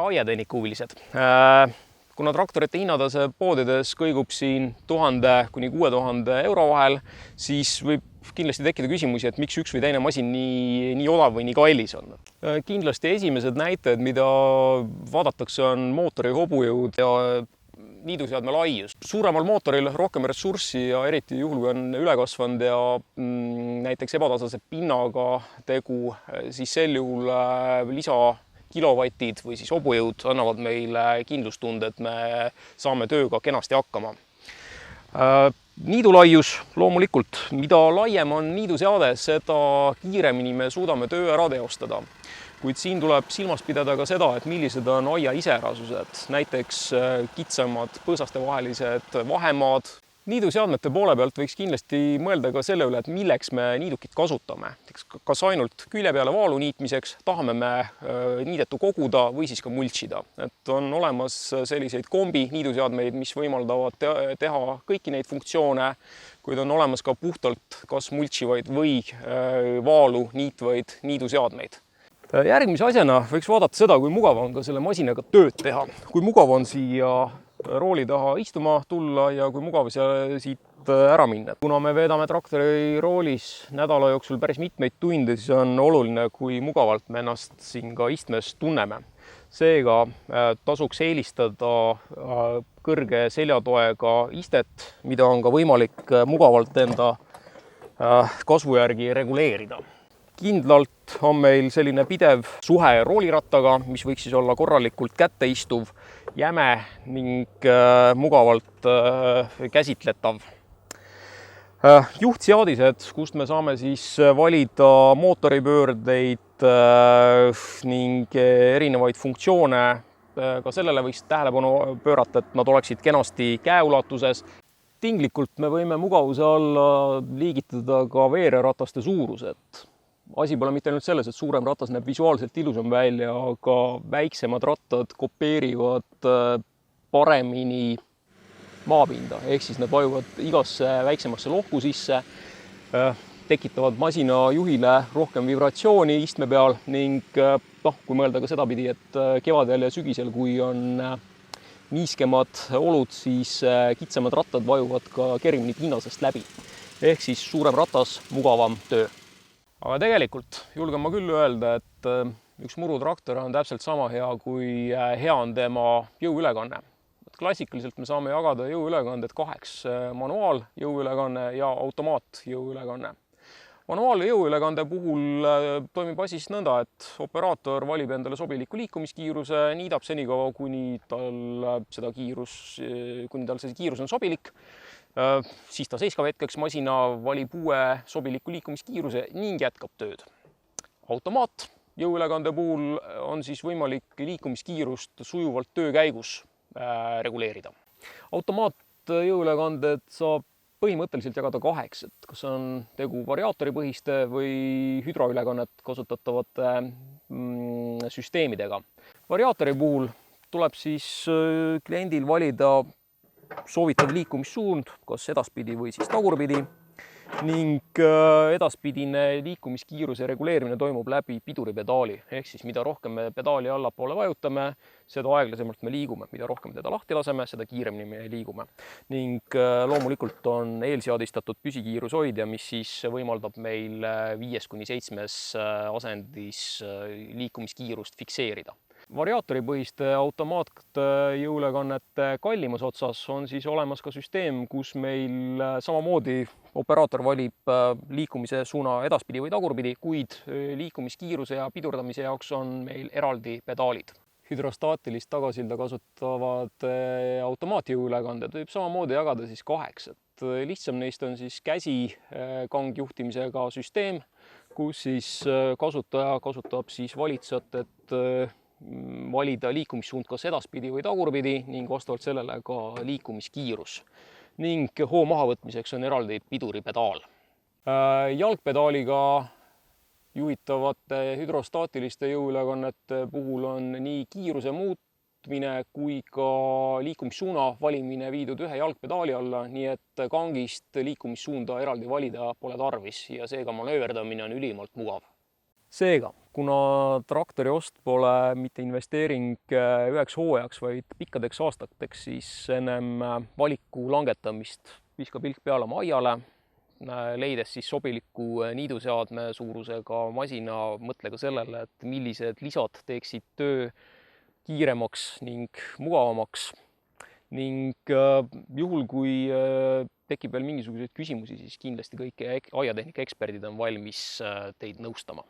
aiatehnika huvilised. Kuna traktorite hinnatase poodides kõigub siin 1000 kuni 6000 euro vahel, siis võib kindlasti tekkida küsimusi, et miks üks või teine masin nii odav või nii kallis on. Kindlasti esimesed näitajad, mida vaadatakse, on mootori hobujõud ja niiduseadme laius. Suuremal mootoril rohkem ressurssi ja eriti juhul, kui on ülekasvanud ja näiteks ebatasase pinnaga tegu, siis sel juhul lisakilovatid või siis hobujõud annavad meile kindlustunde, et me saame tööga kenasti hakkama. Niidulaius loomulikult, mida laiem on niiduseade, seda kiiremini me suudame töö ära teostada. Kuid siin tuleb silmas pidada ka seda, et millised on aia iseärasused, näiteks kitsamad põõsastevahelised vahemaad. Niiduseadmete poole pealt võiks kindlasti mõelda ka selle üle, et milleks me niidukit kasutame. Kas ainult külje peale vaalu niitmiseks, tahame me niidetu koguda või siis ka mulčida. Et on olemas selliseid kombi niiduseadmeid, mis võimaldavad teha kõiki neid funktsioone, kuid on olemas ka puhtalt kas mulčivaid või vaalu niitvaid niiduseadmeid. Järgmise asjana võiks vaadata seda, kui mugav on ka selle masinaga tööd teha. Kui mugav on siia rooli taha istuma tulla ja kui mugav siit ära minna. Kuna me veedame traktori roolis nädala jooksul päris mitmeid tunde, siis on oluline, kui mugavalt me ennast siin ka istmes tunneme. Seega tasuks eelistada kõrge seljatoega istet, mida on ka võimalik mugavalt enda kasvu järgi reguleerida. Kindlalt on meil selline pidev suhe roolirattaga, mis võiks siis olla korralikult kätte istuv, jäme ning mugavalt käsitletav. Juhtseadised, kust me saame siis valida mootoripöördeid ning erinevaid funktsioone, ka sellele võiks tähelepanu pöörata, et nad oleksid kenasti käeulatuses. Tinglikult me võime mugavuse alla liigitada ka veererataste suurused. Asi pole mitte ainult selles, et suurem ratas näeb visuaalselt ilusam välja, aga väiksemad rattad kopeerivad paremini maapinda. Ehk siis nad vajuvad igasse väiksemasse lohku sisse, tekitavad masina juhile rohkem vibratsiooni istme peal ning kui mõelda ka sedapidi, et kevadel ja sügisel, kui on niiskemad olud, siis kitsamad rattad vajuvad ka kergemini pinnasest läbi. Ehk siis suurem ratas, mugavam töö. Aga tegelikult julgen ma küll öelda, et üks murutraktor on täpselt sama hea, kui hea on tema jõuülekanne. Klassikaliselt me saame jagada jõuülekanded kaheks: manuaal jõuülekanne ja automaat jõuülekanne. Manuaal jõuülekande puhul toimib asi nõnda, et operaator valib endale sobiliku liikumiskiiruse, niidab senikaua, kuni tal see kiirus on sobilik. Siis ta seiskab hetkeks, masina valib uue sobiliku liikumiskiiruse ning jätkab tööd. Automaat jõuülekande puhul on siis võimalik liikumiskiirust sujuvalt töö käigus reguleerida. Automaat jõuülekanded saab põhimõtteliselt jagada kaheks, et kas on tegu variaatoripõhiste või hüdroülekannet kasutatavate süsteemidega. Variaatori puhul tuleb siis kliendil valida soovitav liikumissuund, kas edaspidi või siis tagurpidi, ning edaspidine liikumiskiiruse reguleerimine toimub läbi piduripedaali. Ehk siis mida rohkem me pedaali allapoole vajutame, seda aeglasemalt me liigume. Mida rohkem teda lahti laseme, seda kiiremini me liigume. Ning loomulikult on eelseadistatud püsikiirushoidja, mis siis võimaldab meil 5–7 asendis liikumiskiirust fikseerida. Variaatoripõhiste automaatjõuülekannete kallimas otsas on siis olemas ka süsteem, kus meil samamoodi operaator valib liikumise suuna edaspidi või tagurpidi, kuid liikumiskiiruse ja pidurdamise jaoks on meil eraldi pedaalid. Hüdrostaatilist tagasilda kasutavad automaatjõuülekanded võib samamoodi jagada siis kaheks. Lihtsam neist on siis käsikangjuhtimisega süsteem, kus siis kasutaja kasutab siis valitsat, et valida liikumissuund kas edaspidi või tagurpidi ning vastavalt sellele ka liikumiskiirus. Ning hoo mahavõtmiseks on eraldi piduripedaal. Jalgpedaaliga juhitavate hüdrostaatiliste jõuülekannete puhul on nii kiiruse muutmine kui ka liikumissuuna valimine viidud ühe jalgpedaali alla, nii et kangist liikumissuunda eraldi valida pole tarvis ja seega manööverdamine on ülimalt mugav. Seega, kuna traktori ost pole mitte investeering üheks hooajaks, vaid pikkadeks aastateks, siis ennem valiku langetamist viska pilk peale oma aiale, leides siis sobiliku niiduseadme suurusega masina, mõtle ka sellele, et millised lisad teeksid töö kiiremaks ning mugavamaks. Ning juhul, kui tekib veel mingisuguseid küsimusi, siis kindlasti kõik aiatehnika eksperdid on valmis teid nõustama.